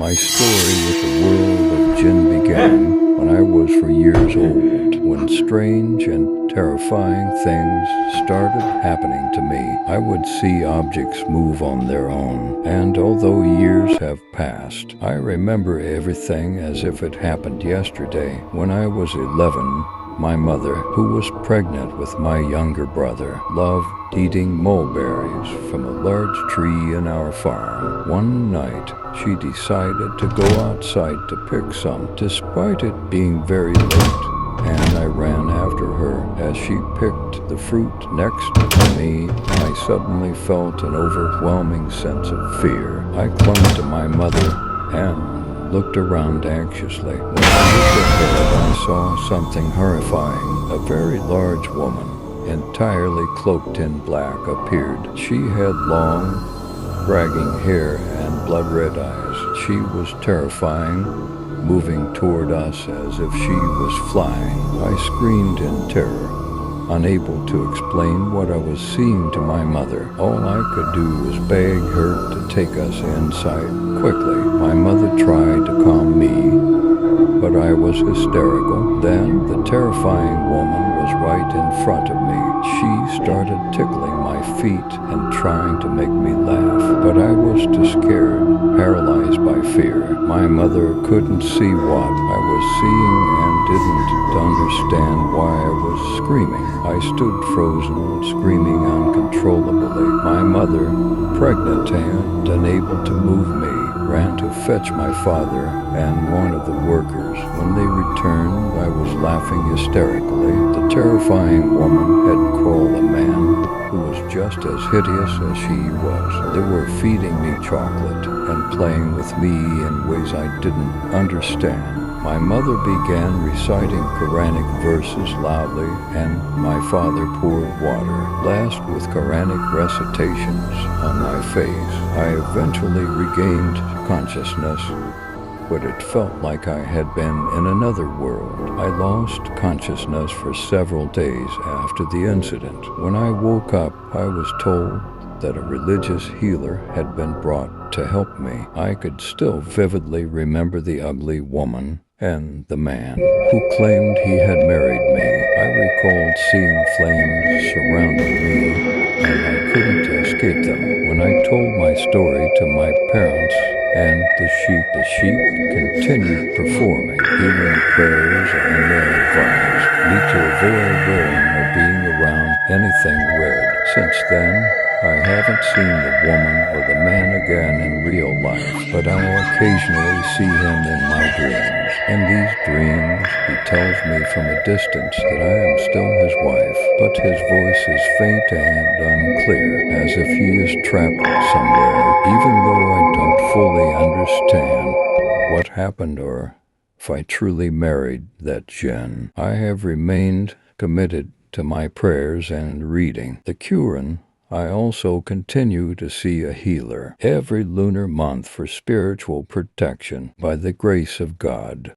My story with the world of jinn began when I was 4 years old, when strange and terrifying things started happening to me. I would see objects move on their own, and although years have passed, I remember everything as if it happened yesterday. When I was 11, my mother, who was pregnant with my younger brother, loved eating mulberries from a large tree in our farm. One night, she decided to go outside to pick some, despite it being very late, and I ran after her. As she picked the fruit next to me, I suddenly felt an overwhelming sense of fear. I clung to my mother and looked around anxiously. When I looked ahead, I saw something horrifying. A very large woman, entirely cloaked in black, appeared. She had long, dragging hair and blood-red eyes. She was terrifying, moving toward us as if she was flying. I screamed in terror, unable to explain what I was seeing to my mother. All I could do was beg her to take us inside quickly. My mother tried to calm me, but I was hysterical. Then the terrifying woman was right in front of me. She started tickling my feet and trying to make me laugh, but I was too scared, paralyzed by fear. My mother couldn't see what I was seeing and didn't understand why I was screaming. I stood frozen, screaming uncontrollably. My mother, pregnant and unable to move me, ran to fetch my father and one of the workers. When they returned, I was laughing hysterically. The terrifying woman had crawled a man who was just as hideous as she was. They were feeding me chocolate and playing with me in ways I didn't understand. My mother began reciting Quranic verses loudly, and my father poured water, last with Quranic recitations on my face. I eventually regained consciousness, but it felt like I had been in another world. I lost consciousness for several days after the incident. When I woke up, I was told that a religious healer had been brought to help me. I could still vividly remember the ugly woman and the man who claimed he had married me. I recalled seeing flames surrounding me, and I couldn't escape them. When I told my story to my parents and the sheik continued performing healing prayers, and they advised me to avoid wearing or being around anything red. Since then, I haven't seen the woman or the man again in real life, but I occasionally see him in my dreams. In these dreams, he tells me from a distance that I am still his wife, but his voice is faint and unclear, as if he is trapped somewhere. Even though I don't fully understand what happened or if I truly married that jinn, I have remained committed to my prayers and reading the Quran. I also continue to see a healer every lunar month for spiritual protection by the grace of God.